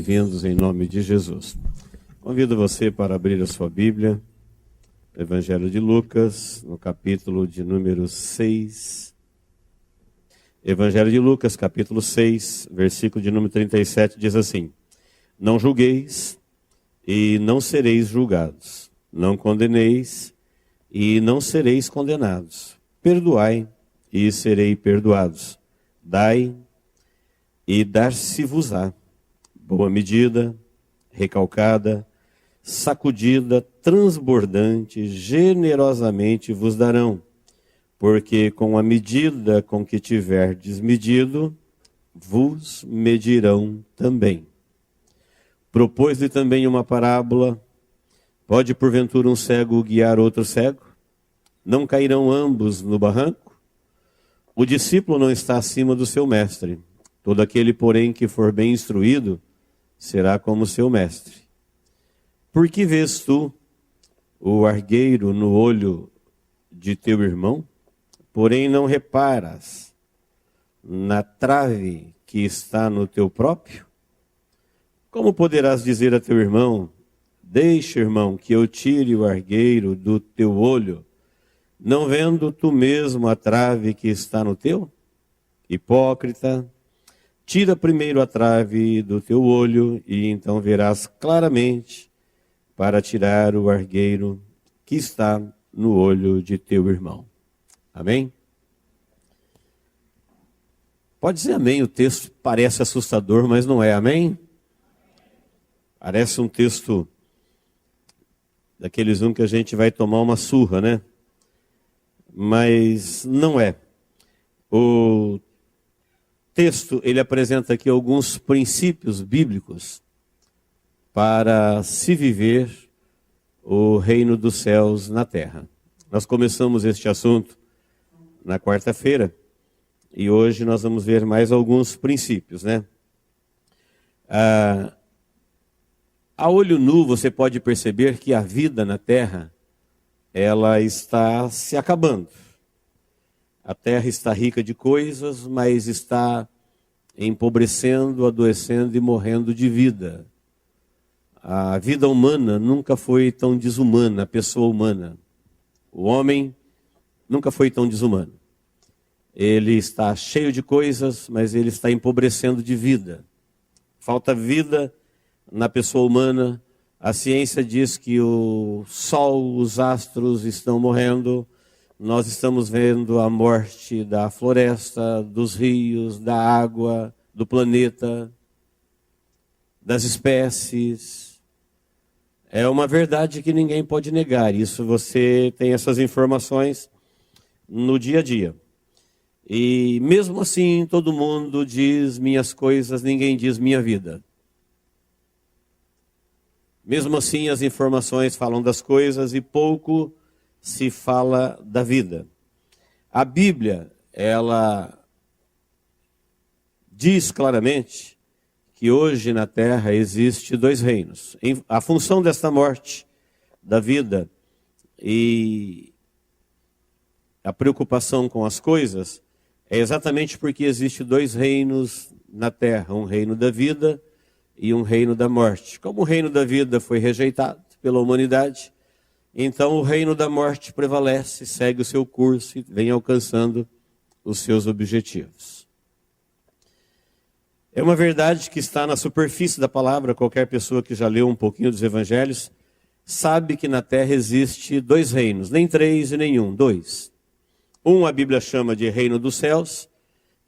bem-vindos em nome de Jesus. Convido você para abrir a sua Bíblia, Evangelho de Lucas, no capítulo de número 6. Evangelho de Lucas, capítulo 6, versículo de número 37, diz assim: Não julgueis e não sereis julgados, não condeneis e não sereis condenados, perdoai e serei perdoados, dai e dar-se-vos-á, boa medida, recalcada, sacudida, transbordante, generosamente vos darão, porque com a medida com que tiverdes medido, vos medirão também. Propôs-lhe também uma parábola: pode porventura um cego guiar outro cego? Não cairão ambos no barranco? O discípulo não está acima do seu mestre. Todo aquele, porém, que for bem instruído, será como seu mestre. Por que vês tu o argueiro no olho de teu irmão, porém não reparas na trave que está no teu próprio? Como poderás dizer a teu irmão: deixa, irmão, que eu tire o argueiro do teu olho, não vendo tu mesmo a trave que está no teu? Hipócrita, tira primeiro a trave do teu olho, e então verás claramente para tirar o argueiro que está no olho de teu irmão. Amém? Pode dizer amém, o texto parece assustador, mas não é, amém? Parece um texto daqueles que a gente vai tomar uma surra, né? Mas não é. O texto, ele apresenta aqui alguns princípios bíblicos para se viver o reino dos céus na terra. Nós começamos este assunto na quarta-feira e hoje nós vamos ver mais alguns princípios, né? A olho nu você pode perceber que a vida na terra, ela está se acabando. A terra está rica de coisas, mas está empobrecendo, adoecendo e morrendo de vida. A vida humana nunca foi tão desumana, a pessoa humana. O homem nunca foi tão desumano. Ele está cheio de coisas, mas ele está empobrecendo de vida. Falta vida na pessoa humana. A ciência diz que o sol, os astros estão morrendo. Nós estamos vendo a morte da floresta, dos rios, da água, do planeta, das espécies. É uma verdade que ninguém pode negar. Isso você tem essas informações no dia a dia. E mesmo assim, todo mundo diz minhas coisas, ninguém diz minha vida. Mesmo assim, as informações falam das coisas e pouco se fala da vida. A Bíblia, ela diz claramente que hoje na terra existe dois reinos. A função desta morte, da vida e a preocupação com as coisas é exatamente porque existe dois reinos na terra, um reino da vida e um reino da morte. Como o reino da vida foi rejeitado pela humanidade, então o reino da morte prevalece, segue o seu curso e vem alcançando os seus objetivos. É uma verdade que está na superfície da palavra. Qualquer pessoa que já leu um pouquinho dos evangelhos sabe que na terra existe dois reinos, nem três e nenhum, dois. Um a Bíblia chama de reino dos céus,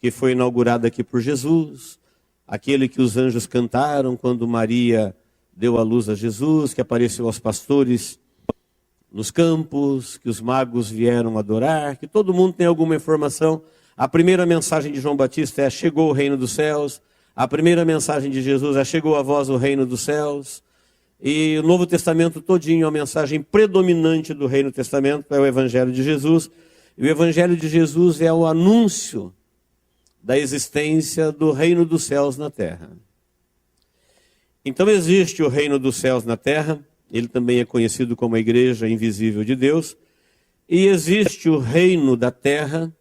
que foi inaugurado aqui por Jesus, aquele que os anjos cantaram quando Maria deu à luz a Jesus, que apareceu aos pastores nos campos, que os magos vieram adorar, que todo mundo tem alguma informação. A primeira mensagem de João Batista é: chegou o reino dos céus. A primeira mensagem de Jesus é: chegou a vós o reino dos céus. E o Novo Testamento todinho, a mensagem predominante do Reino Testamento é o Evangelho de Jesus. E o Evangelho de Jesus é o anúncio da existência do reino dos céus na terra. Então existe o reino dos céus na terra. Ele também é conhecido como a igreja invisível de Deus. E existe o reino da terra,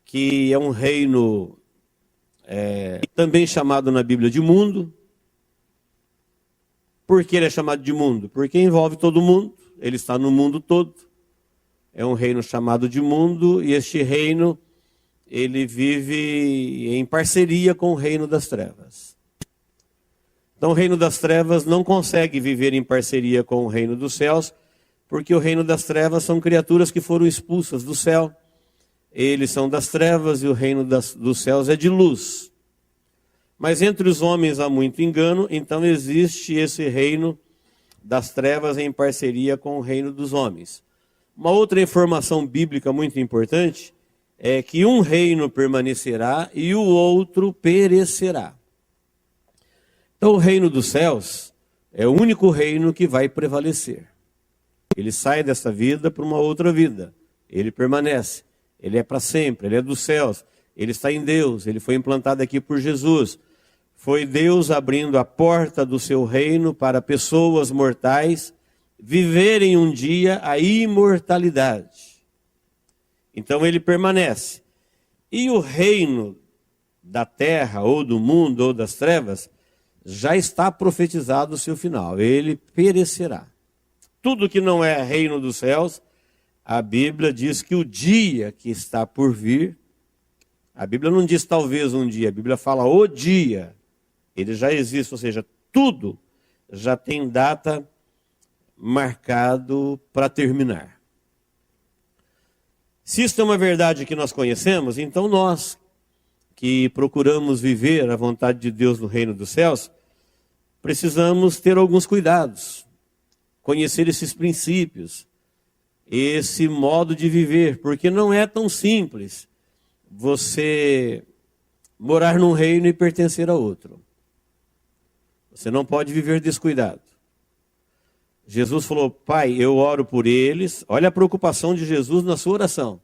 que é um reino também chamado na Bíblia de mundo, Por que ele é chamado de mundo? Porque envolve todo mundo, ele está no mundo todo. É um reino chamado de mundo, e este reino, ele vive em parceria com o reino das trevas. Então o reino das trevas não consegue viver em parceria com o reino dos céus, porque o reino das trevas são criaturas que foram expulsas do céu. Eles são das trevas e o reino dos céus é de luz. Mas entre os homens há muito engano, então existe esse reino das trevas em parceria com o reino dos homens. Uma outra informação bíblica muito importante é que um reino permanecerá e o outro perecerá. Então o reino dos céus é o único reino que vai prevalecer. Ele sai dessa vida para uma outra vida. Ele permanece. Ele é para sempre, ele é dos céus. Ele está em Deus, ele foi implantado aqui por Jesus. Foi Deus abrindo a porta do seu reino para pessoas mortais viverem um dia a imortalidade. Então ele permanece. E o reino da terra, ou do mundo, ou das trevas, já está profetizado o seu final. Ele perecerá. Tudo que não é reino dos céus, a Bíblia diz que o dia que está por vir, a Bíblia não diz talvez um dia, a Bíblia fala o dia. Ele já existe, ou seja, tudo já tem data marcado para terminar. Se isso é uma verdade que nós conhecemos, então nós que procuramos viver a vontade de Deus no reino dos céus, precisamos ter alguns cuidados, conhecer esses princípios, esse modo de viver, porque não é tão simples você morar num reino e pertencer a outro. Você não pode viver descuidado. Jesus falou: Pai, eu oro por eles. Olha a preocupação de Jesus na sua oração.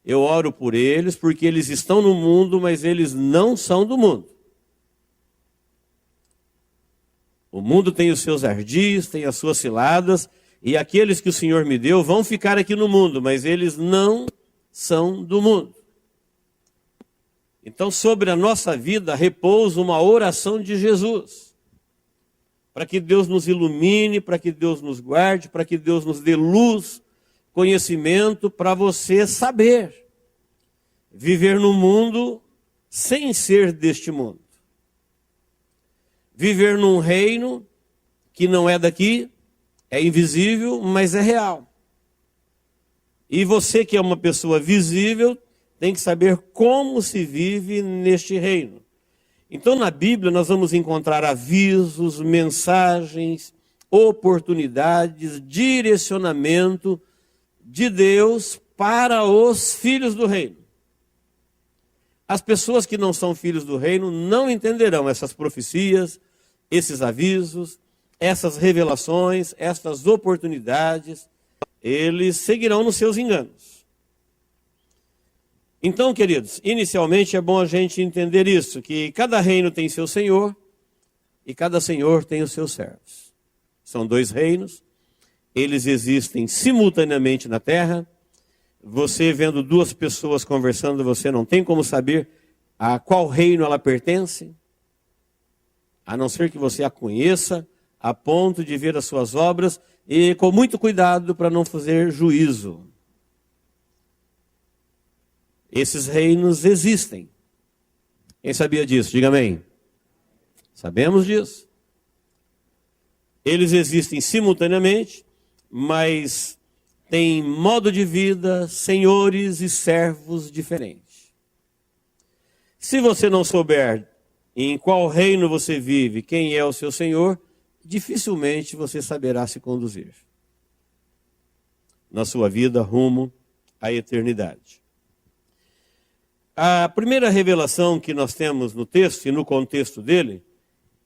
Eu oro por eles porque eles estão no mundo, mas eles não são do mundo. O mundo tem os seus ardis, tem as suas ciladas, e aqueles que o Senhor me deu vão ficar aqui no mundo, mas eles não são do mundo. Então, sobre a nossa vida repousa uma oração de Jesus. Para que Deus nos ilumine, para que Deus nos guarde, para que Deus nos dê luz, conhecimento, para você saber viver no mundo sem ser deste mundo. Viver num reino que não é daqui, é invisível, mas é real. E você que é uma pessoa visível, tem que saber como se vive neste reino. Então, na Bíblia, nós vamos encontrar avisos, mensagens, oportunidades, direcionamento de Deus para os filhos do reino. As pessoas que não são filhos do reino não entenderão essas profecias, esses avisos, essas revelações, essas oportunidades. Eles seguirão nos seus enganos. Então, queridos, inicialmente é bom a gente entender isso, que cada reino tem seu senhor e cada senhor tem os seus servos. São dois reinos, eles existem simultaneamente na terra. Você vendo duas pessoas conversando, você não tem como saber a qual reino ela pertence, a não ser que você a conheça, a ponto de ver as suas obras e com muito cuidado para não fazer juízo. Esses reinos existem. Quem sabia disso? Diga amém. Sabemos disso. Eles existem simultaneamente, mas têm modo de vida, senhores e servos diferentes. Se você não souber em qual reino você vive, quem é o seu senhor, dificilmente você saberá se conduzir na sua vida rumo à eternidade. A primeira revelação que nós temos no texto e no contexto dele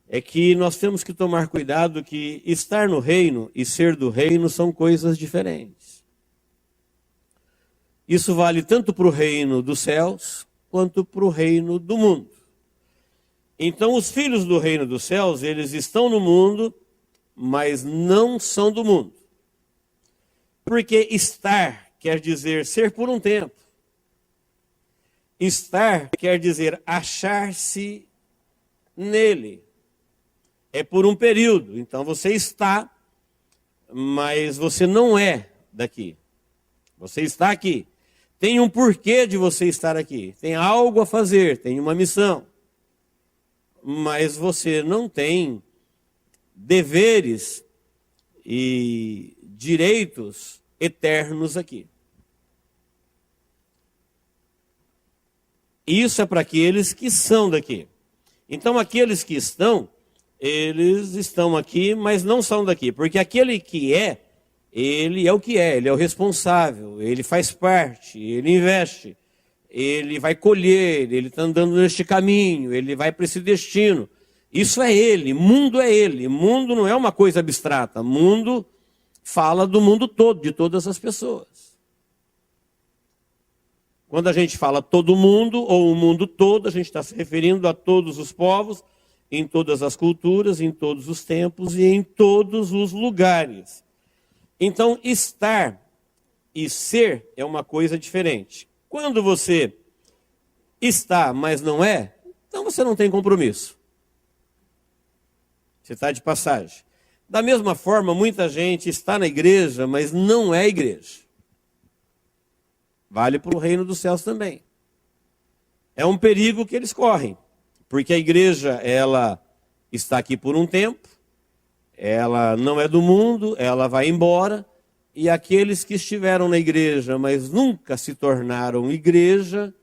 é que nós temos que tomar cuidado que estar no reino e ser do reino são coisas diferentes. Isso vale tanto para o reino dos céus quanto para o reino do mundo. Então os filhos do reino dos céus, eles estão no mundo, mas não são do mundo. Porque estar quer dizer ser por um tempo. Estar quer dizer achar-se nele. é por um período. Então você está, mas você não é daqui. Você está aqui. Tem um porquê de você estar aqui. Tem algo a fazer, tem uma missão. Mas você não tem deveres e direitos eternos aqui. Isso é para aqueles que são daqui. Então aqueles que estão, eles estão aqui, mas não são daqui. Porque aquele que é, ele é o que é, ele é o responsável, ele faz parte, ele investe, ele vai colher, ele está andando neste caminho, ele vai para esse destino. Isso é ele, mundo é ele. Mundo não é uma coisa abstrata, mundo fala do mundo todo, de todas as pessoas. Quando a gente fala todo mundo ou o mundo todo, a gente está se referindo a todos os povos, em todas as culturas, em todos os tempos e em todos os lugares. Então, estar e ser é uma coisa diferente. Quando você está, mas não é, então você não tem compromisso. Você está de passagem. Da mesma forma, muita gente está na igreja, mas não é igreja. Vale para o reino dos céus também. É um perigo que eles correm, porque a igreja, ela está aqui por um tempo, ela não é do mundo, ela vai embora, e aqueles que estiveram na igreja, mas nunca se tornaram igreja,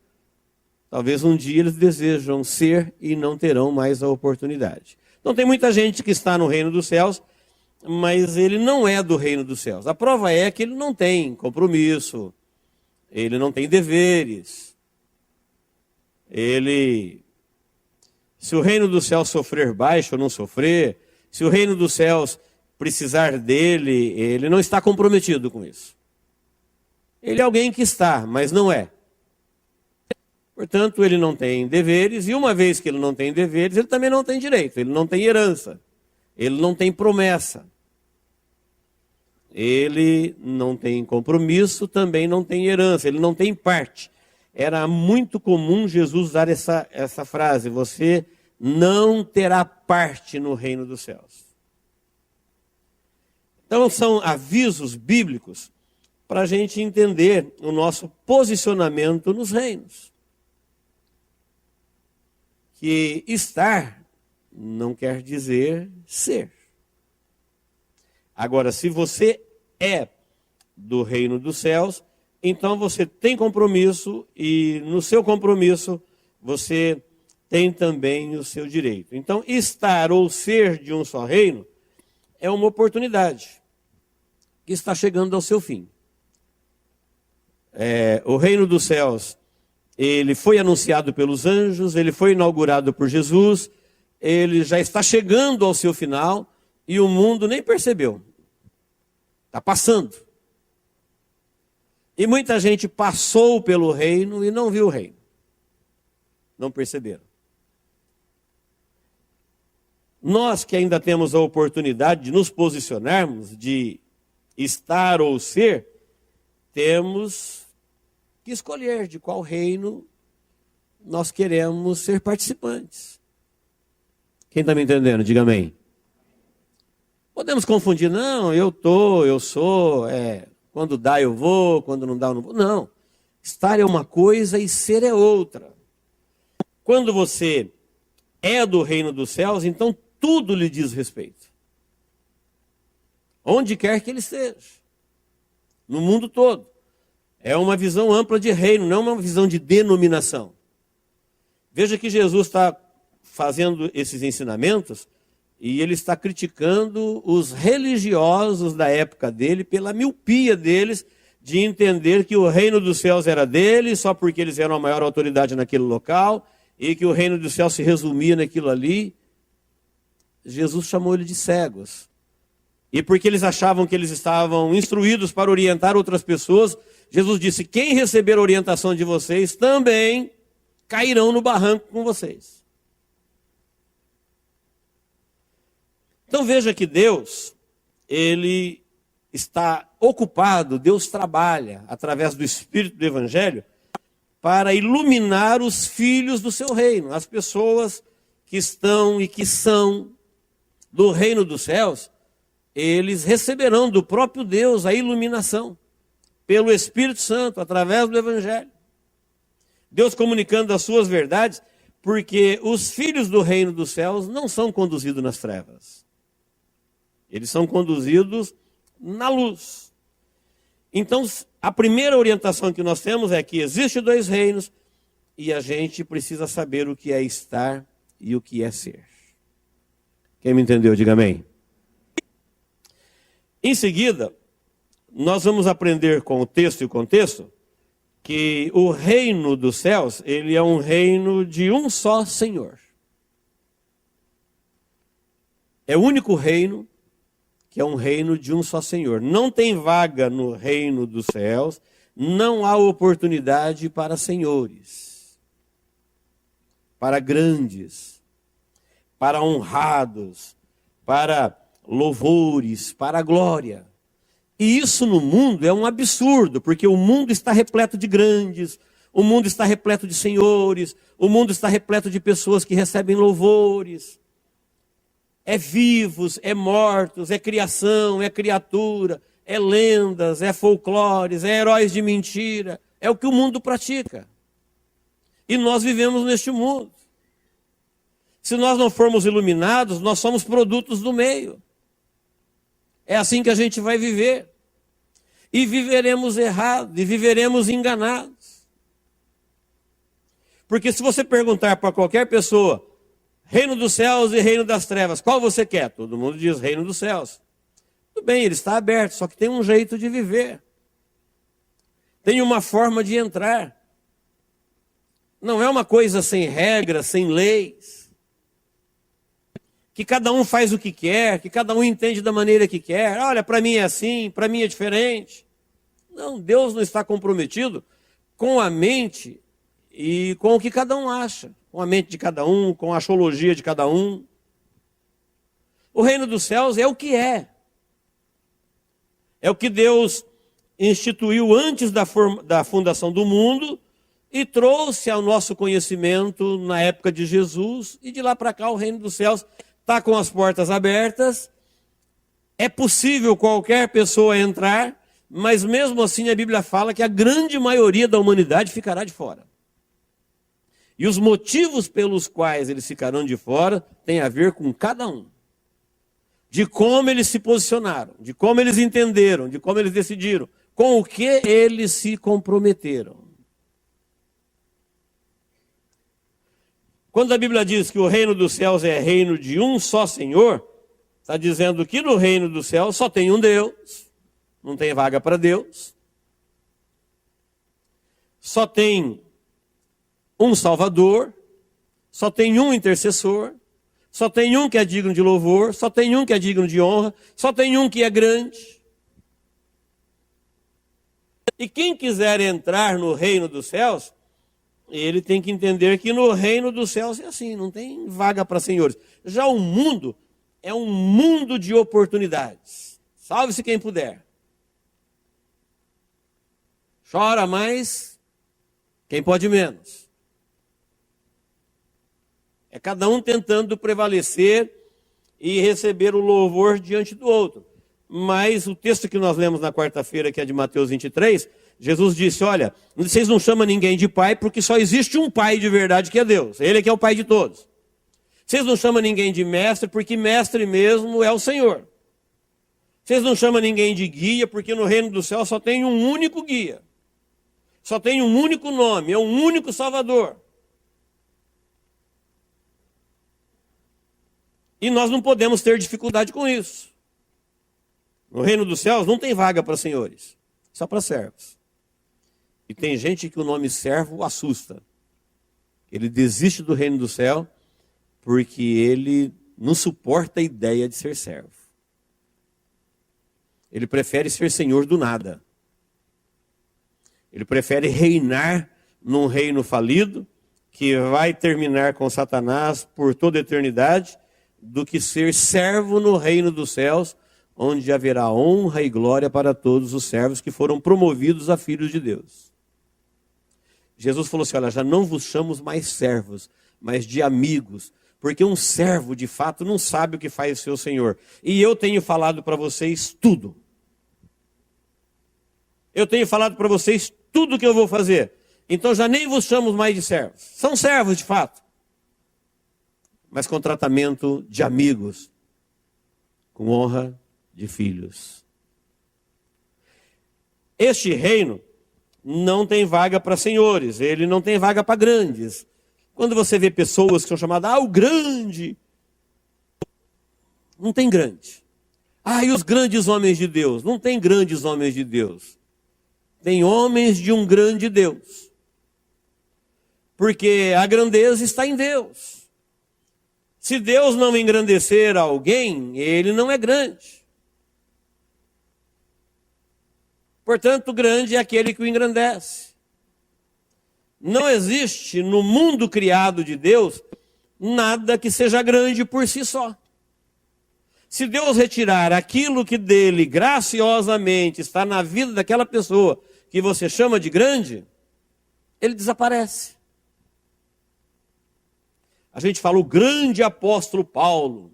talvez um dia eles desejam ser e não terão mais a oportunidade. Então tem muita gente que está no reino dos céus, mas ele não é do reino dos céus. A prova é que ele não tem compromisso, ele não tem deveres. Se o reino dos céus sofrer baixo ou não sofrer, se o reino dos céus precisar dele, ele não está comprometido com isso. Ele é alguém que está, mas não é. Portanto, ele não tem deveres, e uma vez que ele não tem deveres, ele também não tem direito, ele não tem herança, ele não tem promessa. Ele não tem compromisso, também não tem herança, ele não tem parte. Era muito comum Jesus usar essa frase: você não terá parte no reino dos céus. Então são avisos bíblicos para a gente entender o nosso posicionamento nos reinos. Que estar não quer dizer ser. Agora, se você é do reino dos céus, então você tem compromisso, e no seu compromisso você tem também o seu direito. Então, estar ou ser de um só reino é uma oportunidade que está chegando ao seu fim. O reino dos céus, ele foi anunciado pelos anjos, ele foi inaugurado por Jesus, ele já está chegando ao seu final e o mundo nem percebeu. Está passando. E muita gente passou pelo reino e não viu o reino. Não perceberam. Nós que ainda temos a oportunidade de nos posicionarmos, de estar ou ser, temos que escolher de qual reino nós queremos ser participantes. Quem está me entendendo? Diga amém. Podemos confundir, não, eu sou, quando dá eu vou, quando não dá eu não vou. Não, estar é uma coisa e ser é outra. Quando você é do reino dos céus, então tudo lhe diz respeito. Onde quer que ele esteja. No mundo todo. É uma visão ampla de reino, não uma visão de denominação. Veja que Jesus está fazendo esses ensinamentos e ele está criticando os religiosos da época dele pela miopia deles de entender que o reino dos céus era deles só porque eles eram a maior autoridade naquele local e que o reino dos céus se resumia naquilo ali. Jesus chamou ele de cegos. E porque eles achavam que eles estavam instruídos para orientar outras pessoas, Jesus disse: quem receber a orientação de vocês também cairão no barranco com vocês. Então veja que Deus, ele está ocupado, Deus trabalha através do Espírito do Evangelho para iluminar os filhos do seu reino, as pessoas que estão e que são do reino dos céus, eles receberão do próprio Deus a iluminação, pelo Espírito Santo, através do Evangelho. Deus comunicando as suas verdades, porque os filhos do reino dos céus não são conduzidos nas trevas. Eles são conduzidos na luz. Então, a primeira orientação que nós temos é que existem dois reinos e a gente precisa saber o que é estar e o que é ser. Quem me entendeu, diga amém. Em seguida, nós vamos aprender com o texto e o contexto que o reino dos céus, ele é um reino de um só Senhor. É o único reino que é um reino de um só Senhor. Não tem vaga no reino dos céus, não há oportunidade para senhores, para grandes, para honrados, para louvores, para a glória. E isso no mundo é um absurdo, porque o mundo está repleto de grandes, o mundo está repleto de senhores, o mundo está repleto de pessoas que recebem louvores. É vivos, é mortos, é criação, é criatura, é lendas, é folclores, é heróis de mentira. É o que o mundo pratica. E nós vivemos neste mundo. Se nós não formos iluminados, nós somos produtos do meio. É assim que a gente vai viver. E viveremos errado, e viveremos enganados. Porque se você perguntar para qualquer pessoa, reino dos céus e reino das trevas, qual você quer? Todo mundo diz reino dos céus. Tudo bem, ele está aberto, só que tem um jeito de viver. Tem uma forma de entrar. Não é uma coisa sem regras, sem leis. Que cada um faz o que quer, que cada um entende da maneira que quer. Olha, para mim é assim, para mim é diferente. Não, Deus não está comprometido com a mente e com o que cada um acha. Com a mente de cada um, com a axologia de cada um. O reino dos céus é o que é. É o que Deus instituiu antes da fundação do mundo e trouxe ao nosso conhecimento na época de Jesus. E de lá para cá o reino dos céus está com as portas abertas, é possível qualquer pessoa entrar, mas mesmo assim a Bíblia fala que a grande maioria da humanidade ficará de fora. E os motivos pelos quais eles ficarão de fora têm a ver com cada um. De como eles se posicionaram, de como eles entenderam, de como eles decidiram, com o que eles se comprometeram. Quando a Bíblia diz que o reino dos céus é reino de um só Senhor, está dizendo que no reino dos céus só tem um Deus, não tem vaga para Deus, só tem um Salvador, só tem um intercessor, só tem um que é digno de louvor, só tem um que é digno de honra, só tem um que é grande. E quem quiser entrar no reino dos céus, ele tem que entender que no reino dos céus é assim, não tem vaga para senhores. Já o mundo é um mundo de oportunidades. Salve-se quem puder. Chora mais quem pode menos. É cada um tentando prevalecer e receber o louvor diante do outro. Mas o texto que nós lemos na quarta-feira, que é de Mateus 23, Jesus disse, olha, vocês não chamam ninguém de pai, porque só existe um pai de verdade que é Deus. Ele é que é o pai de todos. Vocês não chamam ninguém de mestre, porque mestre mesmo é o Senhor. Vocês não chamam ninguém de guia, porque no reino do céu só tem um único guia. Só tem um único nome, é um único Salvador. E nós não podemos ter dificuldade com isso. No reino dos céus não tem vaga para senhores, só para servos. E tem gente que o nome servo o assusta. Ele desiste do reino do céu porque ele não suporta a ideia de ser servo. Ele prefere ser senhor do nada. Ele prefere reinar num reino falido, que vai terminar com Satanás por toda a eternidade, do que ser servo no reino dos céus, onde haverá honra e glória para todos os servos que foram promovidos a filhos de Deus. Jesus falou assim, olha, já não vos chamo mais servos, mas de amigos, Porque um servo, de fato, não sabe o que faz o seu senhor. E eu tenho falado para vocês tudo. Eu tenho falado para vocês tudo o que eu vou fazer. Então já nem vos chamo mais de servos. São servos, de fato. Mas com tratamento de amigos. Com honra de filhos. Este reino não tem vaga para senhores. Ele não tem vaga para grandes. Quando você vê pessoas que são chamadas, o grande. Não tem grande. E os grandes homens de Deus. Não tem grandes homens de Deus. Tem homens de um grande Deus. Porque a grandeza está em Deus. Se Deus não engrandecer alguém, ele não é grande. Portanto, grande é aquele que o engrandece. Não existe no mundo criado de Deus nada que seja grande por si só. Se Deus retirar aquilo que dele graciosamente está na vida daquela pessoa que você chama de grande, ele desaparece. A gente fala o grande apóstolo Paulo.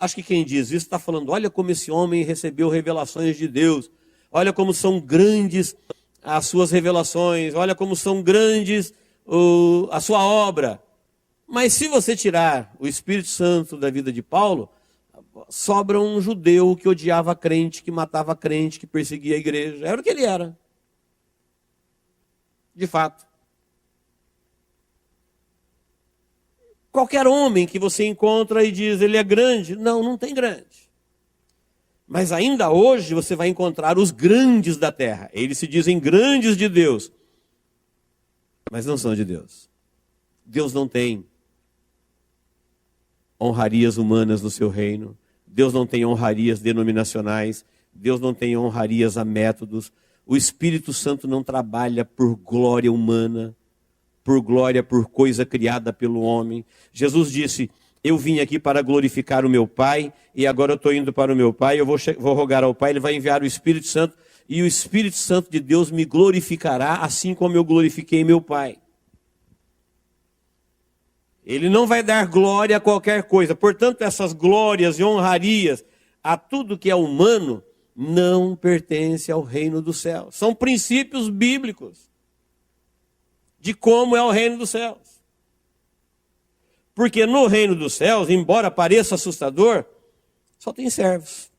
Acho que quem diz isso está falando, olha como esse homem recebeu revelações de Deus. Olha como são grandes as suas revelações. Olha como são grandes a sua obra. Mas se você tirar o Espírito Santo da vida de Paulo, sobra um judeu que odiava crente, que matava crente, que perseguia a igreja. Era o que ele era. De fato. Qualquer homem que você encontra e diz, ele é grande. Não, não tem grande. Mas ainda hoje você vai encontrar os grandes da terra. Eles se dizem grandes de Deus. Mas não são de Deus. Deus não tem honrarias humanas no seu reino. Deus não tem honrarias denominacionais. Deus não tem honrarias a métodos. O Espírito Santo não trabalha por glória humana, por coisa criada pelo homem. Jesus disse, eu vim aqui para glorificar o meu Pai, e agora eu estou indo para o meu Pai, eu vou rogar ao Pai, Ele vai enviar o Espírito Santo, e o Espírito Santo de Deus me glorificará, assim como eu glorifiquei meu Pai. Ele não vai dar glória a qualquer coisa. Portanto, essas glórias e honrarias a tudo que é humano não pertence ao reino do céu. São princípios bíblicos de como é o reino dos céus. Porque no reino dos céus, embora pareça assustador, só tem servos.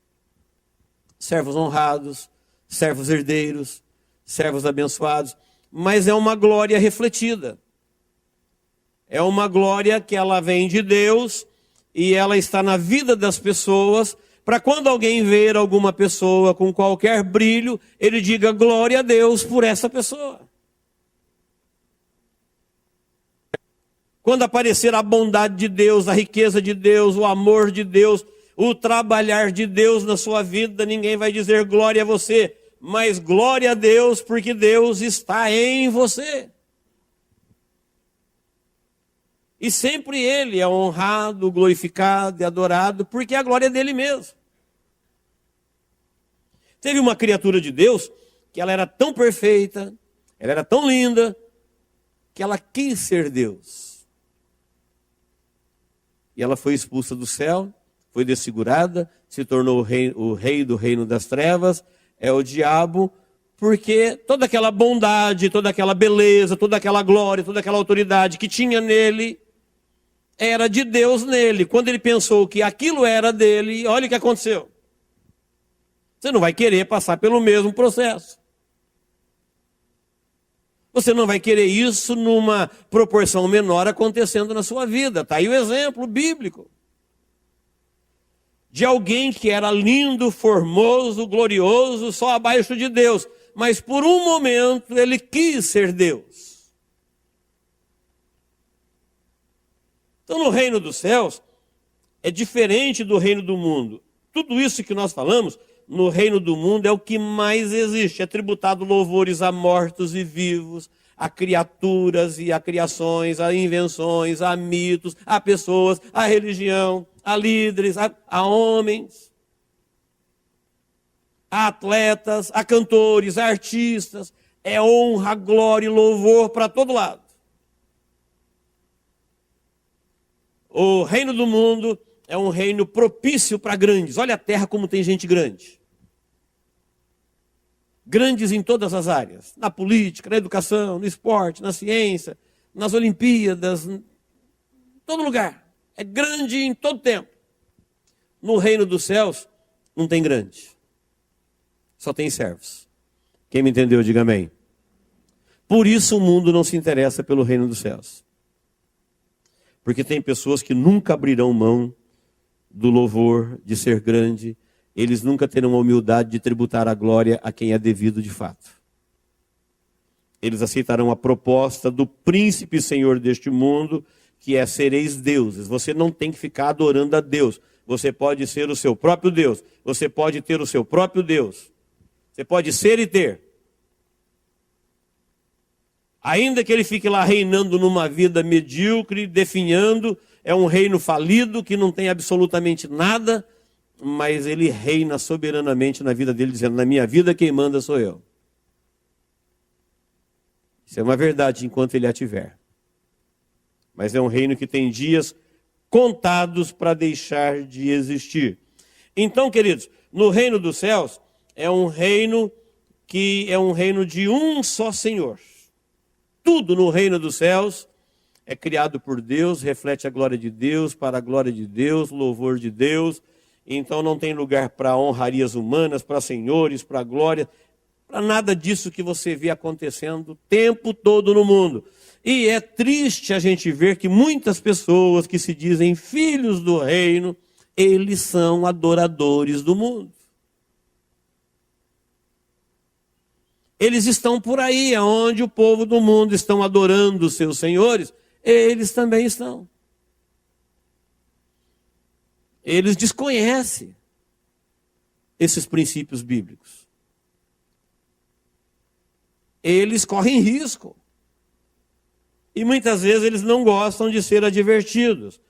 Servos honrados, servos herdeiros, servos abençoados. Mas é uma glória refletida. É uma glória que ela vem de Deus e ela está na vida das pessoas, para quando alguém ver alguma pessoa com qualquer brilho, ele diga glória a Deus por essa pessoa. Quando aparecer a bondade de Deus, a riqueza de Deus, o amor de Deus, o trabalhar de Deus na sua vida, ninguém vai dizer glória a você, mas glória a Deus porque Deus está em você. E sempre Ele é honrado, glorificado e adorado, porque a glória é dele mesmo. Teve uma criatura de Deus que ela era tão perfeita, ela era tão linda, que ela quis ser Deus. E ela foi expulsa do céu, foi desfigurada, se tornou o rei do reino das trevas, é o diabo, porque toda aquela bondade, toda aquela beleza, toda aquela glória, toda aquela autoridade que tinha nele, era de Deus nele. Quando ele pensou que aquilo era dele, olha o que aconteceu. Você não vai querer passar pelo mesmo processo. Você não vai querer isso numa proporção menor acontecendo na sua vida. Está aí o exemplo bíblico. De alguém que era lindo, formoso, glorioso, só abaixo de Deus. Mas por um momento ele quis ser Deus. Então, no reino dos céus, é diferente do reino do mundo. Tudo isso que nós falamos, no reino do mundo, é o que mais existe. É tributado louvores a mortos e vivos, a criaturas e a criações, a invenções, a mitos, a pessoas, a religião, a líderes, a homens, a atletas, a cantores, a artistas. É honra, glória e louvor para todo lado. O reino do mundo é um reino propício para grandes. Olha a terra como tem gente grande. Grandes em todas as áreas. Na política, na educação, no esporte, na ciência, nas Olimpíadas, em todo lugar. É grande em todo tempo. No reino dos céus, não tem grande. Só tem servos. Quem me entendeu, diga amém. Por isso o mundo não se interessa pelo reino dos céus. Porque tem pessoas que nunca abrirão mão do louvor, de ser grande. Eles nunca terão a humildade de tributar a glória a quem é devido de fato. Eles aceitarão a proposta do príncipe senhor deste mundo, que é: sereis deuses. Você não tem que ficar adorando a Deus. Você pode ser o seu próprio Deus. Você pode ter o seu próprio Deus. Você pode ser e ter. Ainda que ele fique lá reinando numa vida medíocre, definhando, é um reino falido que não tem absolutamente nada, mas ele reina soberanamente na vida dele, dizendo: na minha vida quem manda sou eu. Isso é uma verdade enquanto ele a tiver. Mas é um reino que tem dias contados para deixar de existir. Então, queridos, no reino dos céus, é um reino que é um reino de um só Senhor. Tudo no reino dos céus é criado por Deus, reflete a glória de Deus, para a glória de Deus, louvor de Deus. Então não tem lugar para honrarias humanas, para senhores, para glória, para nada disso que você vê acontecendo o tempo todo no mundo. E é triste a gente ver que muitas pessoas que se dizem filhos do reino, eles são adoradores do mundo. Eles estão por aí, onde o povo do mundo estão adorando os seus senhores, eles também estão. Eles desconhecem esses princípios bíblicos. Eles correm risco. E muitas vezes eles não gostam de ser advertidos.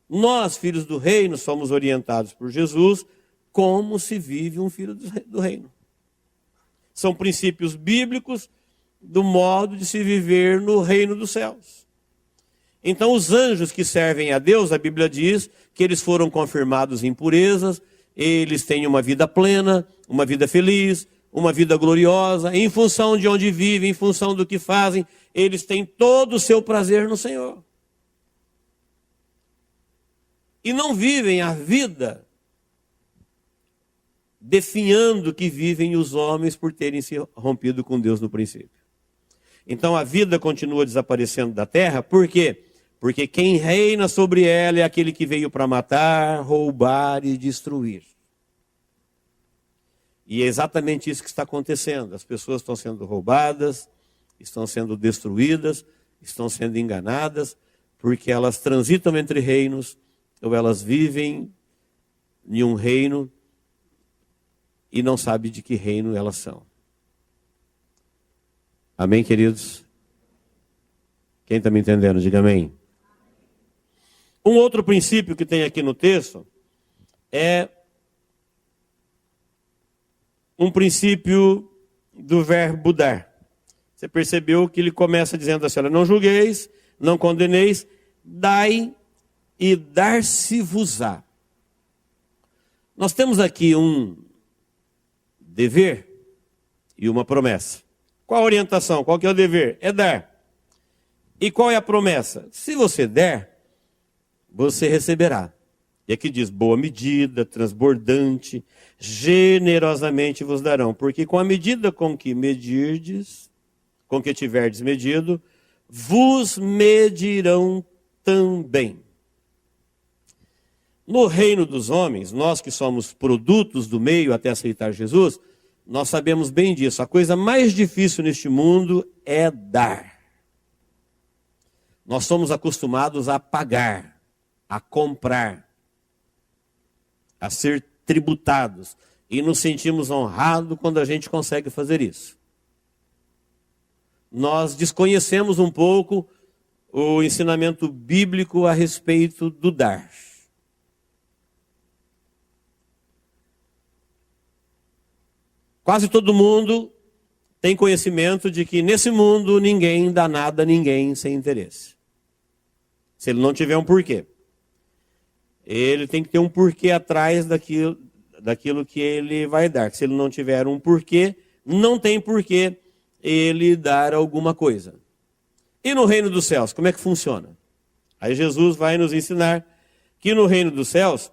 Nós, filhos do reino, somos orientados por Jesus como se vive um filho do reino. São princípios bíblicos do modo de se viver no reino dos céus. Então os anjos que servem a Deus, a Bíblia diz que eles foram confirmados em purezas, eles têm uma vida plena, uma vida feliz, uma vida gloriosa, em função de onde vivem, em função do que fazem, eles têm todo o seu prazer no Senhor. E não vivem a vida definhando que vivem os homens por terem se rompido com Deus no princípio. Então a vida continua desaparecendo da terra, por quê? Porque quem reina sobre ela é aquele que veio para matar, roubar e destruir. E é exatamente isso que está acontecendo. As pessoas estão sendo roubadas, estão sendo destruídas, estão sendo enganadas, porque elas transitam entre reinos, ou elas vivem em um reino e não sabem de que reino elas são. Amém, queridos? Quem está me entendendo, diga amém. Um outro princípio que tem aqui no texto é um princípio do verbo dar. Você percebeu que ele começa dizendo assim: olha, não julgueis, não condeneis, dai e dar-se-vos-á. Nós temos aqui um dever e uma promessa. Qual a orientação? Qual que é o dever? É dar. E qual é a promessa? Se você der, você receberá. E aqui diz: boa medida, transbordante, generosamente vos darão. Porque com a medida com que medirdes, com que tiverdes medido, vos medirão também. No reino dos homens, nós que somos produtos do meio até aceitar Jesus, nós sabemos bem disso. A coisa mais difícil neste mundo é dar. Nós somos acostumados a pagar, a comprar, a ser tributados. E nos sentimos honrados quando a gente consegue fazer isso. Nós desconhecemos um pouco o ensinamento bíblico a respeito do dar. Quase todo mundo tem conhecimento de que nesse mundo ninguém dá nada a ninguém sem interesse. Se ele não tiver um porquê. ele tem que ter um porquê atrás daquilo que ele vai dar. Se ele não tiver um porquê, não tem porquê ele dar alguma coisa. E no reino dos céus, como é que funciona? Aí Jesus vai nos ensinar que no reino dos céus,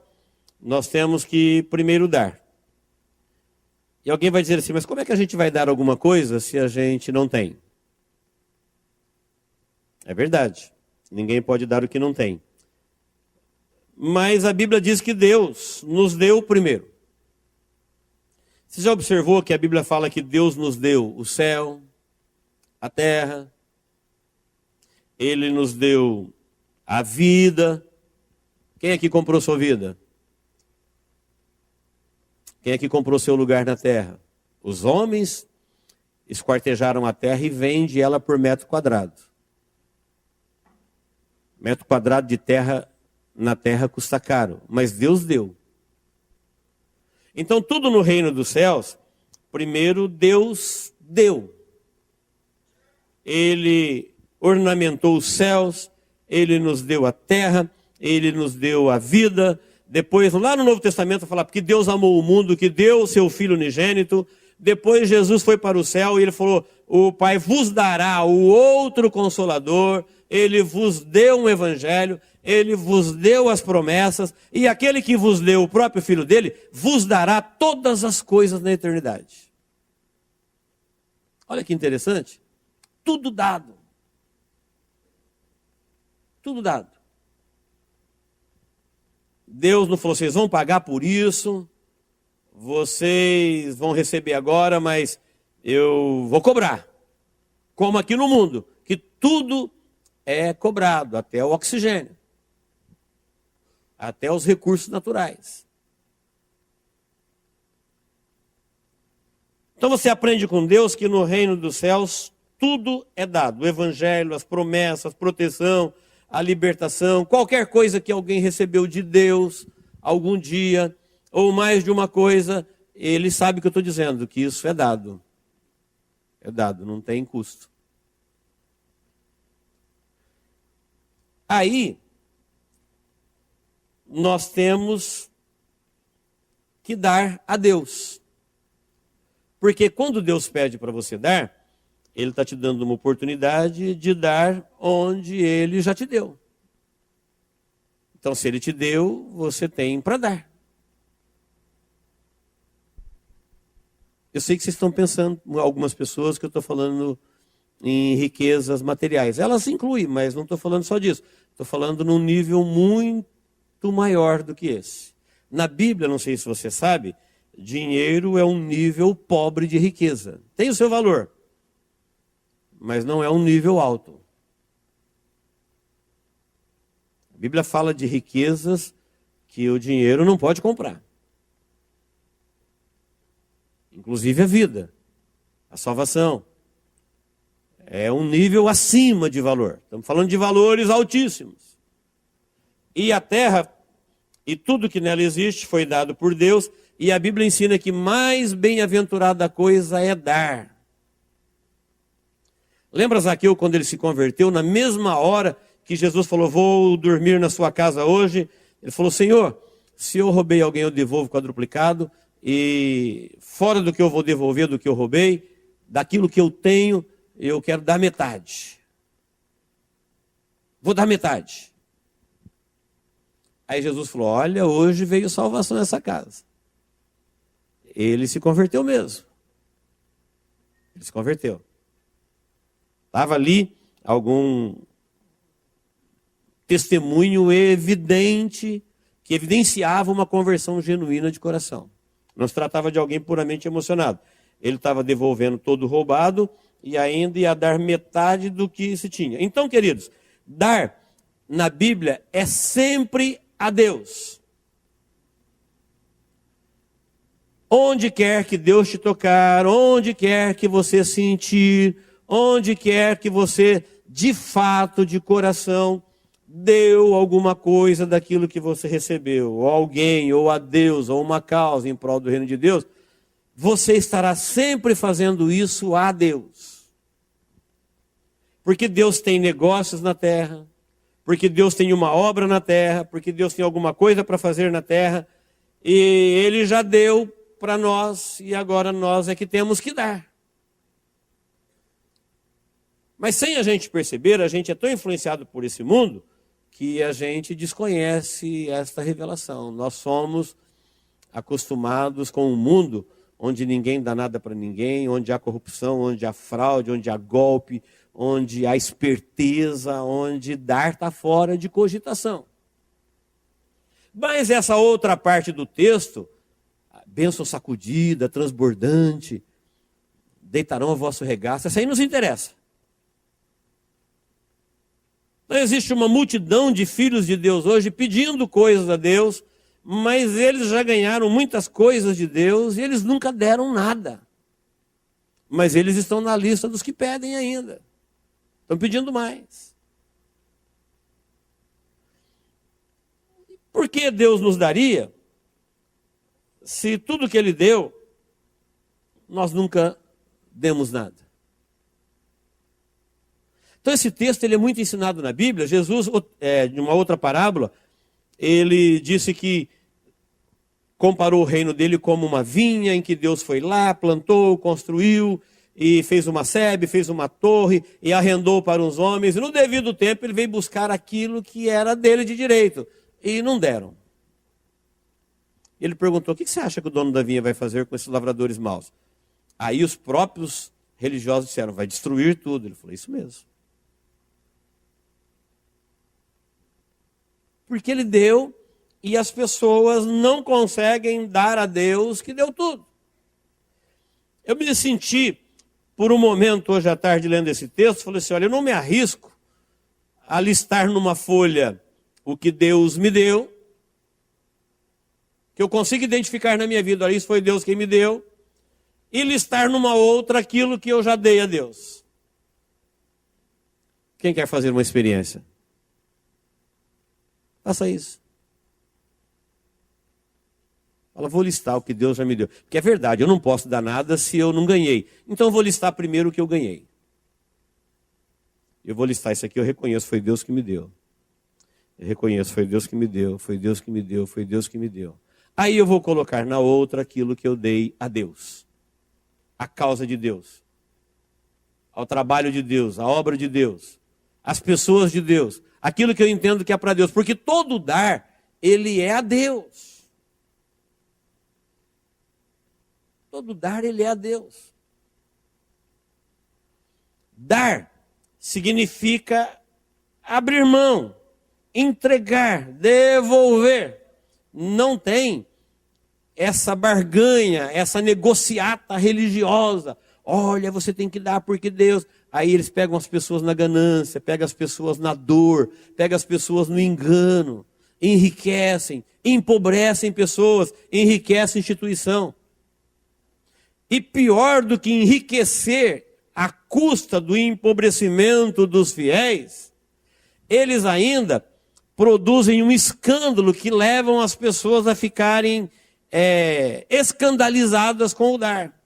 nós temos que primeiro dar. E alguém vai dizer assim, mas como é que a gente vai dar alguma coisa se a gente não tem? É verdade, ninguém pode dar o que não tem. Mas a Bíblia diz que Deus nos deu primeiro. Você já observou que a Bíblia fala que Deus nos deu o céu, a terra, Ele nos deu a vida. Quem aqui comprou sua vida? Quem aqui comprou seu lugar na terra? Os homens esquartejaram a terra e vendem ela por metro quadrado. Metro quadrado de terra na terra custa caro, mas Deus deu. Então tudo no reino dos céus, primeiro Deus deu. Ele ornamentou os céus, Ele nos deu a terra, Ele nos deu a vida. Depois, lá no Novo Testamento, fala que Deus amou o mundo, que deu o seu Filho unigênito. Depois Jesus foi para o céu e Ele falou, o Pai vos dará o outro Consolador, Ele vos deu um Evangelho, Ele vos deu as promessas, e aquele que vos deu o próprio Filho dele, vos dará todas as coisas na eternidade. Olha que interessante. Tudo dado. Tudo dado. Deus não falou, vocês vão pagar por isso, vocês vão receber agora, mas eu vou cobrar. Como aqui no mundo, que tudo é cobrado, até o oxigênio, até os recursos naturais. Então você aprende com Deus que no reino dos céus tudo é dado. O evangelho, as promessas, a proteção, a libertação, qualquer coisa que alguém recebeu de Deus algum dia, ou mais de uma coisa, ele sabe o que eu estou dizendo, que isso é dado. É dado, não tem custo. Aí, nós temos que dar a Deus. Porque quando Deus pede para você dar, Ele está te dando uma oportunidade de dar onde Ele já te deu. Então, se Ele te deu, você tem para dar. Eu sei que vocês estão pensando, algumas pessoas, que eu estou falando em riquezas materiais. Elas incluem, mas não estou falando só disso. Estou falando num nível muito maior do que esse. Na Bíblia, não sei se você sabe, dinheiro é um nível pobre de riqueza. Tem o seu valor, mas não é um nível alto. A Bíblia fala de riquezas que o dinheiro não pode comprar. Inclusive a vida, a salvação. É um nível acima de valor. Estamos falando de valores altíssimos. E a terra e tudo que nela existe foi dado por Deus. E a Bíblia ensina que mais bem-aventurada coisa é dar. Lembra Zaqueu quando ele se converteu? Na mesma hora que Jesus falou, vou dormir na sua casa hoje. Ele falou, Senhor, se eu roubei alguém, eu devolvo quadruplicado. E fora do que eu vou devolver, do que eu roubei, daquilo que eu tenho, eu quero dar metade. Vou dar metade. Aí Jesus falou, olha, hoje veio salvação nessa casa. Ele se converteu mesmo. Ele se converteu. Estava ali algum testemunho evidente, que evidenciava uma conversão genuína de coração. Não se tratava de alguém puramente emocionado. Ele estava devolvendo todo roubado e ainda ia dar metade do que se tinha. Então, queridos, dar na Bíblia é sempre a Deus. Onde quer que Deus te tocar, onde quer que você sentir, onde quer que você, de fato, de coração, deu alguma coisa daquilo que você recebeu, ou alguém, ou a Deus, ou uma causa em prol do reino de Deus, você estará sempre fazendo isso a Deus. Porque Deus tem negócios na terra, porque Deus tem uma obra na terra, porque Deus tem alguma coisa para fazer na terra, e Ele já deu para nós, e agora nós é que temos que dar. Mas sem a gente perceber, a gente é tão influenciado por esse mundo, que a gente desconhece esta revelação. Nós somos acostumados com um mundo onde ninguém dá nada para ninguém, onde há corrupção, onde há fraude, onde há golpe, onde há esperteza, onde dar está fora de cogitação. Mas essa outra parte do texto, bênção sacudida, transbordante, deitarão o vosso regaço, essa aí nos interessa. Então existe uma multidão de filhos de Deus hoje pedindo coisas a Deus, mas eles já ganharam muitas coisas de Deus e eles nunca deram nada. Mas eles estão na lista dos que pedem ainda. Estão pedindo mais. Por que Deus nos daria se tudo que Ele deu, nós nunca demos nada? Então esse texto ele é muito ensinado na Bíblia. Jesus, de uma outra parábola, ele disse que comparou o reino dele como uma vinha em que Deus foi lá, plantou, construiu, e fez uma sebe, fez uma torre, e arrendou para uns homens, e no devido tempo ele veio buscar aquilo que era dele de direito, e não deram. Ele perguntou, o que você acha que o dono da vinha vai fazer com esses lavradores maus? Aí os próprios religiosos disseram, vai destruir tudo. Ele falou, isso mesmo. Porque ele deu, e as pessoas não conseguem dar a Deus que deu tudo. Eu me senti, por um momento, hoje à tarde, lendo esse texto, falei assim, olha, eu não me arrisco a listar numa folha o que Deus me deu, que eu consigo identificar na minha vida, olha, isso foi Deus quem me deu, e listar numa outra aquilo que eu já dei a Deus. Quem quer fazer uma experiência? Faça isso. Fala, vou listar o que Deus já me deu. Porque é verdade, eu não posso dar nada se eu não ganhei. Então eu vou listar primeiro o que eu ganhei. Eu vou listar isso aqui, eu reconheço, foi Deus que me deu. Eu reconheço, foi Deus que me deu, foi Deus que me deu, foi Deus que me deu. Aí eu vou colocar na outra aquilo que eu dei a Deus. A causa de Deus. Ao trabalho de Deus, a obra de Deus. As pessoas de Deus. Aquilo que eu entendo que é para Deus. Porque todo dar, ele é a Deus. Todo dar, ele é a Deus. Dar significa abrir mão, entregar, devolver. Não tem essa barganha, essa negociata religiosa. Olha, você tem que dar porque Deus... Aí eles pegam as pessoas na ganância, pegam as pessoas na dor, pegam as pessoas no engano, enriquecem, empobrecem pessoas, enriquecem instituição. E pior do que enriquecer à custa do empobrecimento dos fiéis, eles ainda produzem um escândalo que levam as pessoas a ficarem escandalizadas com o dar.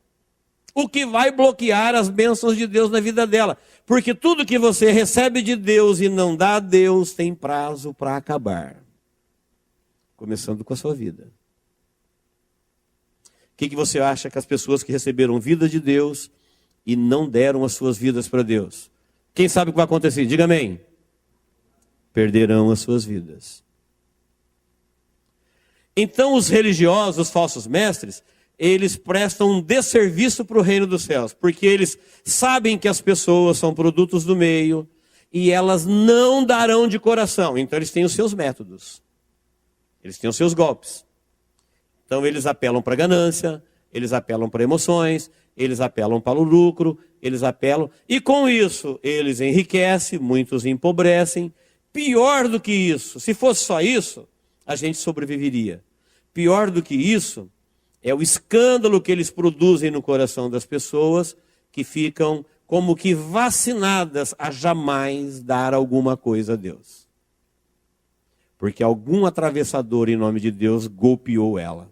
O que vai bloquear as bênçãos de Deus na vida dela. Porque tudo que você recebe de Deus e não dá a Deus tem prazo para acabar. Começando com a sua vida. O que você acha que as pessoas que receberam vida de Deus e não deram as suas vidas para Deus? Quem sabe o que vai acontecer? Diga amém. Perderão as suas vidas. Então os religiosos, os falsos mestres, eles prestam um desserviço para o reino dos céus, porque eles sabem que as pessoas são produtos do meio e elas não darão de coração. Então eles têm os seus métodos, eles têm os seus golpes. Então eles apelam para a ganância, eles apelam para emoções, eles apelam para o lucro, eles apelam... E com isso eles enriquecem, muitos empobrecem. Pior do que isso, se fosse só isso, a gente sobreviveria. Pior do que isso... é o escândalo que eles produzem no coração das pessoas que ficam como que vacinadas a jamais dar alguma coisa a Deus. Porque algum atravessador em nome de Deus golpeou ela.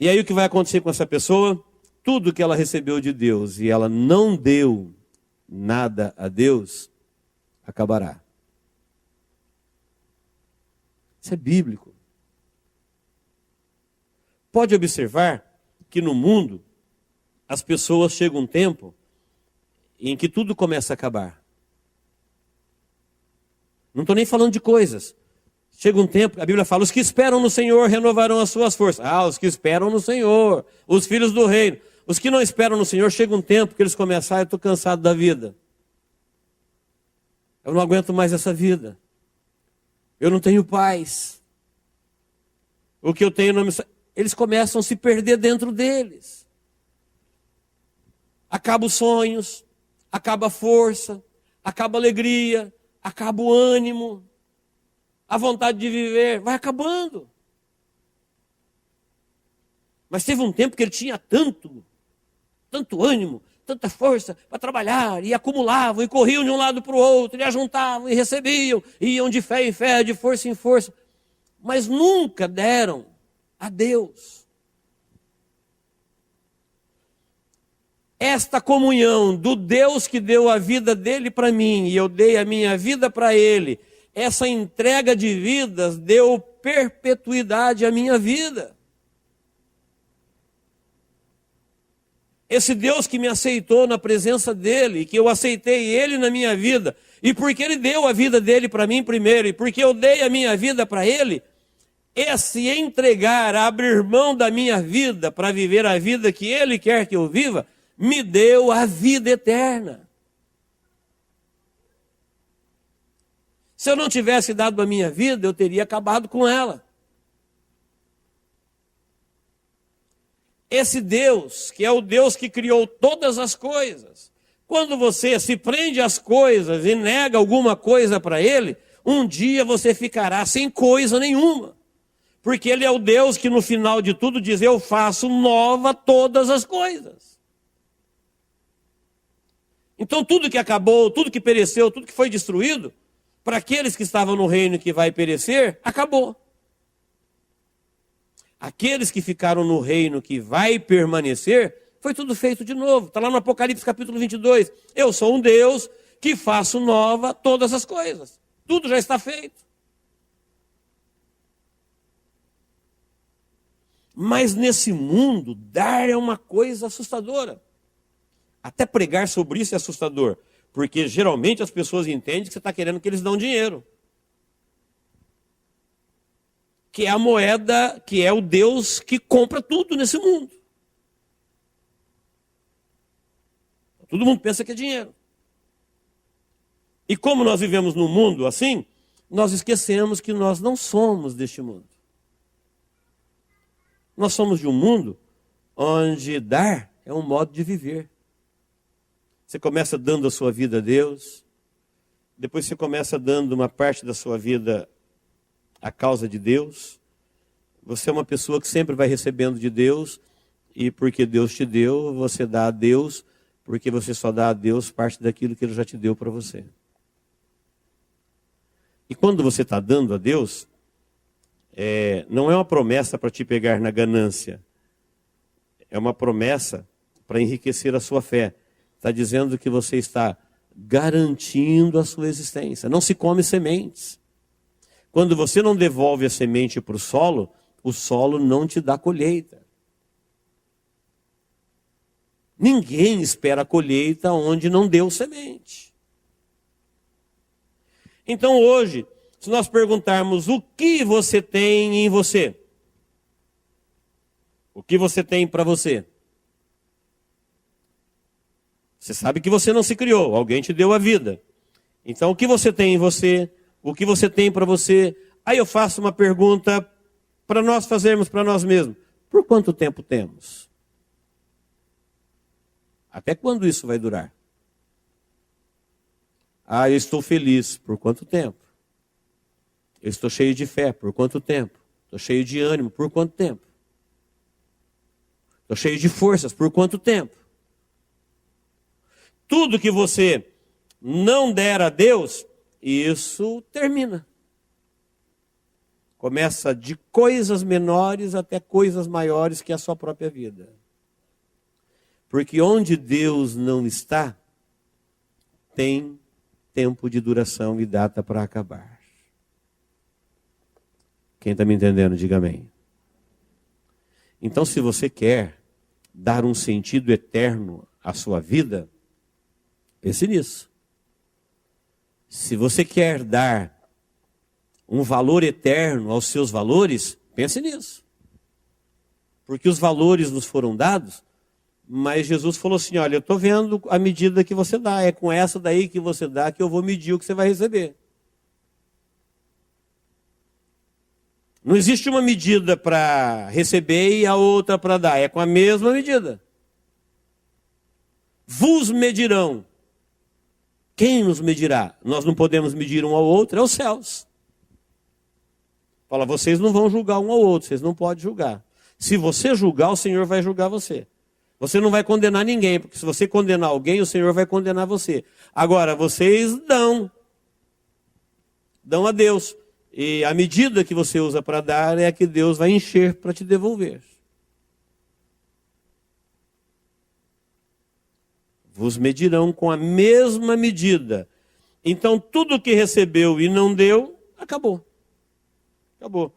E aí o que vai acontecer com essa pessoa? tudo que ela recebeu de Deus e ela não deu nada a Deus, acabará. Isso é bíblico. Pode observar que no mundo as pessoas chegam um tempo em que tudo começa a acabar. Não estou nem falando de coisas. Chega um tempo, a Bíblia fala, os que esperam no Senhor renovarão as suas forças. Os que esperam no Senhor, os filhos do reino. Os que não esperam no Senhor, chega um tempo que eles começam, eu estou cansado da vida. Eu não aguento mais essa vida. Eu não tenho paz. O que eu tenho não me... Eles começam a se perder dentro deles. Acabam os sonhos, acaba a força, acaba a alegria, acaba o ânimo, a vontade de viver, vai acabando. Mas teve um tempo que ele tinha tanto ânimo, tanta força para trabalhar, e acumulavam, e corriam de um lado para o outro, e ajuntavam, e recebiam, e iam de fé em fé, de força em força, mas nunca deram a Deus. Esta comunhão do Deus que deu a vida dele para mim, e eu dei a minha vida para ele, essa entrega de vidas deu perpetuidade à minha vida. Esse Deus que me aceitou na presença dele, que eu aceitei ele na minha vida, e porque ele deu a vida dele para mim primeiro, e porque eu dei a minha vida para ele, esse entregar, abrir mão da minha vida para viver a vida que ele quer que eu viva, me deu a vida eterna. Se eu não tivesse dado a minha vida, eu teria acabado com ela. Esse Deus, que é o Deus que criou todas as coisas, quando você se prende às coisas e nega alguma coisa para ele, um dia você ficará sem coisa nenhuma. Porque ele é o Deus que no final de tudo diz, eu faço nova todas as coisas. Então tudo que acabou, tudo que pereceu, tudo que foi destruído, para aqueles que estavam no reino que vai perecer, acabou. Aqueles que ficaram no reino que vai permanecer, foi tudo feito de novo. Está lá no Apocalipse capítulo 22. Eu sou um Deus que faço nova todas as coisas. Tudo já está feito. Mas nesse mundo, dar é uma coisa assustadora. Até pregar sobre isso é assustador. Porque geralmente as pessoas entendem que você está querendo que eles dão dinheiro. Que é a moeda, que é o Deus que compra tudo nesse mundo. Todo mundo pensa que é dinheiro. E como nós vivemos num mundo assim, nós esquecemos que nós não somos deste mundo. Nós somos de um mundo onde dar é um modo de viver. Você começa dando a sua vida a Deus, depois você começa dando uma parte da sua vida à causa de Deus. Você é uma pessoa que sempre vai recebendo de Deus, e porque Deus te deu, você dá a Deus, porque você só dá a Deus parte daquilo que Ele já te deu para você. E quando você está dando a Deus, não é uma promessa para te pegar na ganância, é uma promessa para enriquecer a sua fé. Está dizendo que você está garantindo a sua existência. Não se come sementes. Quando você não devolve a semente para o solo não te dá colheita. Ninguém espera a colheita onde não deu semente. Então hoje, se nós perguntarmos o que você tem em você, o que você tem para você, você sabe que você não se criou, alguém te deu a vida. Então o que você tem em você, o que você tem para você, aí eu faço uma pergunta para nós fazermos para nós mesmos. Por quanto tempo temos? Até quando isso vai durar? Eu estou feliz. Por quanto tempo? Eu estou cheio de fé. Por quanto tempo? Estou cheio de ânimo. Por quanto tempo? Estou cheio de forças. Por quanto tempo? Tudo que você não der a Deus, isso termina. Começa de coisas menores até coisas maiores que a sua própria vida. Porque onde Deus não está, tem tempo de duração e data para acabar. Quem está me entendendo, diga amém. Então, se você quer dar um sentido eterno à sua vida, pense nisso. Se você quer dar um valor eterno aos seus valores, pense nisso. Porque os valores nos foram dados, mas Jesus falou assim, olha, eu estou vendo a medida que você dá, é com essa daí que você dá que eu vou medir o que você vai receber. Não existe uma medida para receber e a outra para dar, é com a mesma medida. Vos medirão. Quem nos medirá? Nós não podemos medir um ao outro, é os céus. Fala, vocês não vão julgar um ao outro, vocês não podem julgar. Se você julgar, o Senhor vai julgar você. Você não vai condenar ninguém, porque se você condenar alguém, o Senhor vai condenar você. Agora, vocês dão a Deus. E a medida que você usa para dar é a que Deus vai encher para te devolver. Vos medirão com a mesma medida. Então, tudo que recebeu e não deu, acabou. Acabou.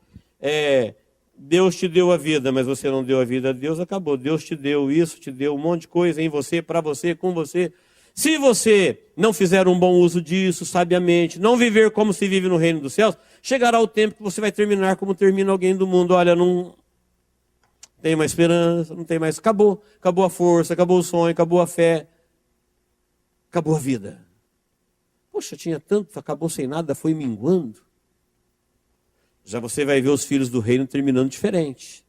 Deus te deu a vida, mas você não deu a vida a Deus, acabou. Deus te deu isso, te deu um monte de coisa em você, para você, com você. Se você não fizer um bom uso disso, sabiamente, não viver como se vive no reino dos céus, chegará o tempo que você vai terminar como termina alguém do mundo. Olha, não tem mais esperança, não tem mais... Acabou. Acabou a força, acabou o sonho, acabou a fé. Acabou a vida. Poxa, tinha tanto, acabou sem nada, foi minguando. Já você vai ver os filhos do reino terminando diferente.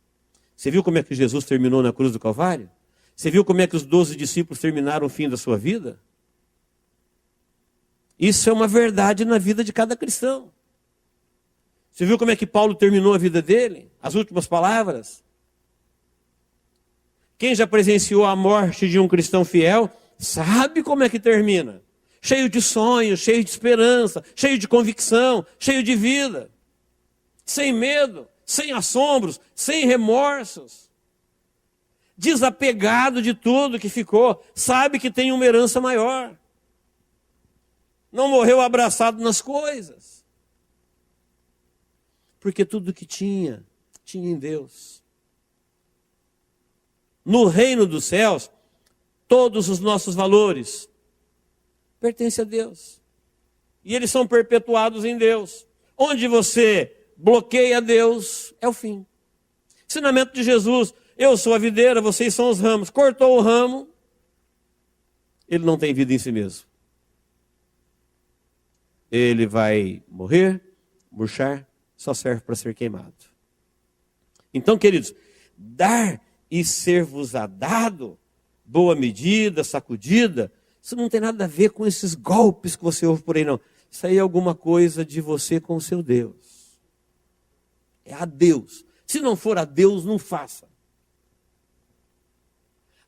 Você viu como é que Jesus terminou na cruz do Calvário? Você viu como é que os 12 discípulos terminaram o fim da sua vida? Isso é uma verdade na vida de cada cristão. Você viu como é que Paulo terminou a vida dele? As últimas palavras? Quem já presenciou a morte de um cristão fiel, sabe como é que termina. Cheio de sonhos, cheio de esperança, cheio de convicção, cheio de vida. Sem medo, sem assombros, sem remorsos. Desapegado de tudo que ficou, sabe que tem uma herança maior. Não morreu abraçado nas coisas. Porque tudo que tinha em Deus. No reino dos céus, todos os nossos valores pertencem a Deus. E eles são perpetuados em Deus. Onde você bloqueia Deus, é o fim. Ensinamento de Jesus, eu sou a videira, vocês são os ramos. Cortou o ramo, ele não tem vida em si mesmo. Ele vai morrer, murchar, só serve para ser queimado. Então, queridos, dar e ser-vos-á dado, boa medida, sacudida, isso não tem nada a ver com esses golpes que você ouve por aí, não. Isso aí é alguma coisa de você com o seu Deus. É a Deus. Se não for a Deus, não faça.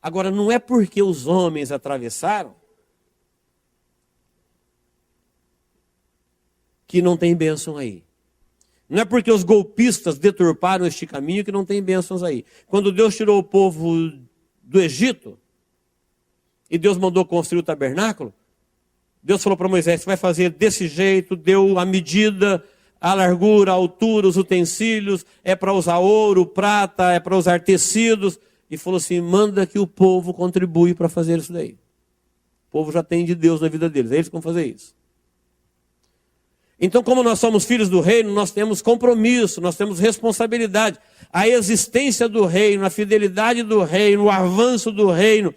Agora, não é porque os homens atravessaram que não tem bênção aí. Não é porque os golpistas deturparam este caminho que não tem bênçãos aí. Quando Deus tirou o povo do Egito, e Deus mandou construir o tabernáculo, Deus falou para Moisés, você vai fazer desse jeito, deu a medida, a largura, a altura, os utensílios, é para usar ouro, prata, é para usar tecidos, e falou assim, manda que o povo contribui para fazer isso daí. O povo já tem de Deus na vida deles, é eles que vão fazer isso. Então, como nós somos filhos do reino, nós temos compromisso, nós temos responsabilidade. A existência do reino, a fidelidade do reino, o avanço do reino,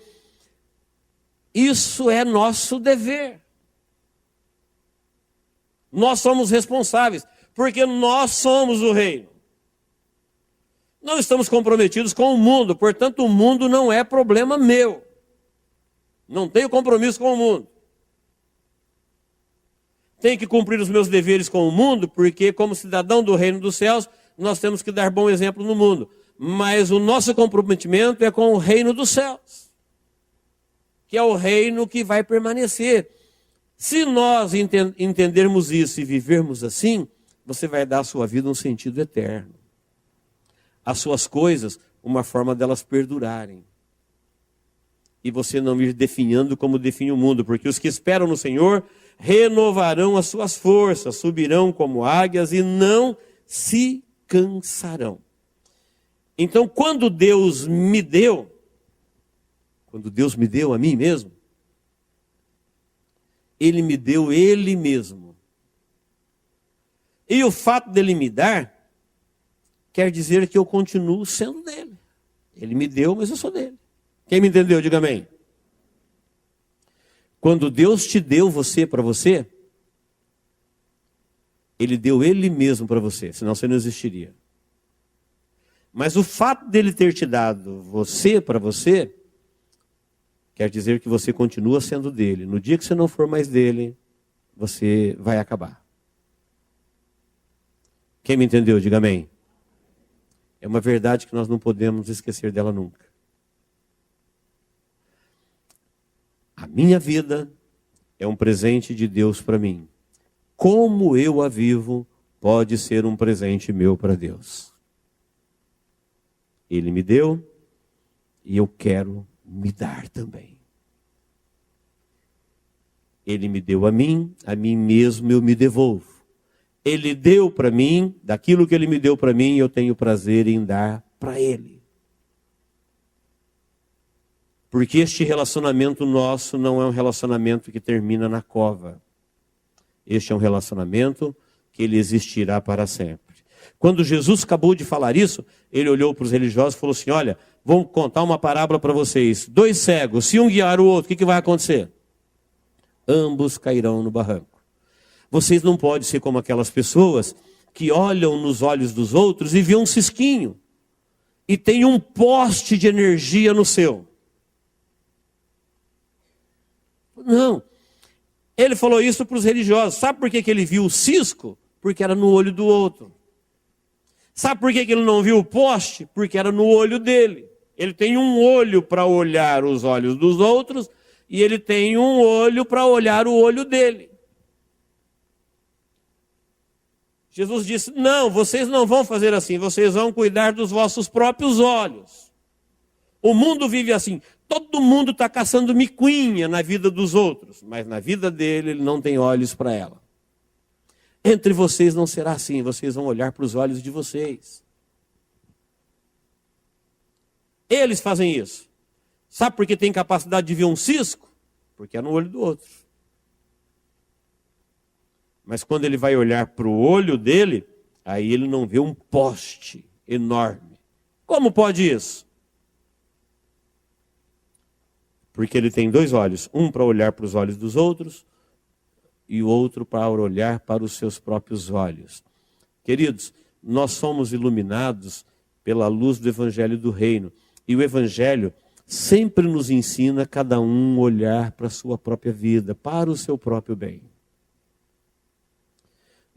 isso é nosso dever. Nós somos responsáveis, porque nós somos o reino. Não estamos comprometidos com o mundo, portanto o mundo não é problema meu. Não tenho compromisso com o mundo. Tenho que cumprir os meus deveres com o mundo, porque como cidadão do reino dos céus, nós temos que dar bom exemplo no mundo. Mas o nosso comprometimento é com o reino dos céus, que é o reino que vai permanecer. Se nós entendermos isso e vivermos assim, você vai dar à sua vida um sentido eterno. As suas coisas, uma forma delas perdurarem. e você não ir definhando como define o mundo, porque os que esperam no Senhor renovarão as suas forças, subirão como águias e não se cansarão. Então, quando Deus me deu a mim mesmo, Ele me deu Ele mesmo. E o fato dele me dar, quer dizer que eu continuo sendo dele. Ele me deu, mas eu sou dele. Quem me entendeu, diga amém. Quando Deus te deu você para você, Ele deu Ele mesmo para você, senão você não existiria. Mas o fato dele ter te dado você para você, quer dizer que você continua sendo dele. No dia que você não for mais dele, você vai acabar. Quem me entendeu, diga amém. É uma verdade que nós não podemos esquecer dela nunca. A minha vida é um presente de Deus para mim. Como eu a vivo, pode ser um presente meu para Deus. Ele me deu e eu quero me dar também. Ele me deu a mim mesmo eu me devolvo. Ele deu para mim, daquilo que Ele me deu para mim, eu tenho prazer em dar para Ele. Porque este relacionamento nosso não é um relacionamento que termina na cova. Este é um relacionamento que ele existirá para sempre. Quando Jesus acabou de falar isso, ele olhou para os religiosos e falou assim, olha, vou contar uma parábola para vocês. 2 cegos, se um guiar o outro, o que vai acontecer? Ambos cairão no barranco. Vocês não podem ser como aquelas pessoas que olham nos olhos dos outros e vêem um cisquinho. E tem um poste de energia no seu. Não. Ele falou isso para os religiosos. Sabe por que ele viu o cisco? Porque era no olho do outro. Sabe por que ele não viu o poste? Porque era no olho dele. Ele tem um olho para olhar os olhos dos outros e ele tem um olho para olhar o olho dele. Jesus disse, não, vocês não vão fazer assim, vocês vão cuidar dos vossos próprios olhos. O mundo vive assim, todo mundo está caçando miquinha na vida dos outros, mas na vida dele ele não tem olhos para ela. Entre vocês não será assim, vocês vão olhar para os olhos de vocês. Eles fazem isso. Sabe por que tem capacidade de ver um cisco? Porque é no olho do outro. Mas quando ele vai olhar para o olho dele, aí ele não vê um poste enorme. Como pode isso? Porque ele tem 2 olhos, um para olhar para os olhos dos outros e o outro para olhar para os seus próprios olhos. Queridos, nós somos iluminados pela luz do Evangelho do Reino. E o Evangelho sempre nos ensina cada um olhar para a sua própria vida, para o seu próprio bem.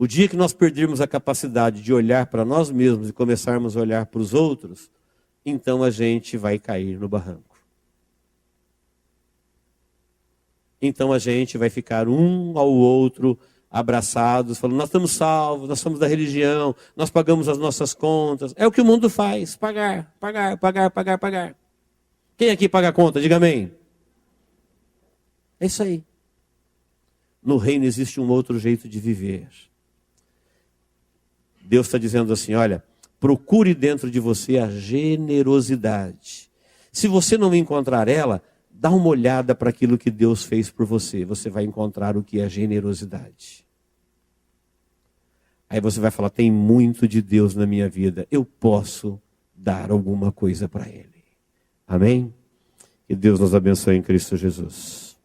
O dia que nós perdermos a capacidade de olhar para nós mesmos e começarmos a olhar para os outros, então a gente vai cair no barranco. Então a gente vai ficar um ao outro abraçados, falando, nós estamos salvos, nós somos da religião, nós pagamos as nossas contas. É o que o mundo faz, pagar. Quem aqui paga a conta? Diga amém. É isso aí. No reino existe um outro jeito de viver. Deus está dizendo assim, olha, procure dentro de você a generosidade. Se você não encontrar ela, dá uma olhada para aquilo que Deus fez por você. Você vai encontrar o que é generosidade. Aí você vai falar, tem muito de Deus na minha vida. Eu posso dar alguma coisa para Ele. Amém? Que Deus nos abençoe em Cristo Jesus.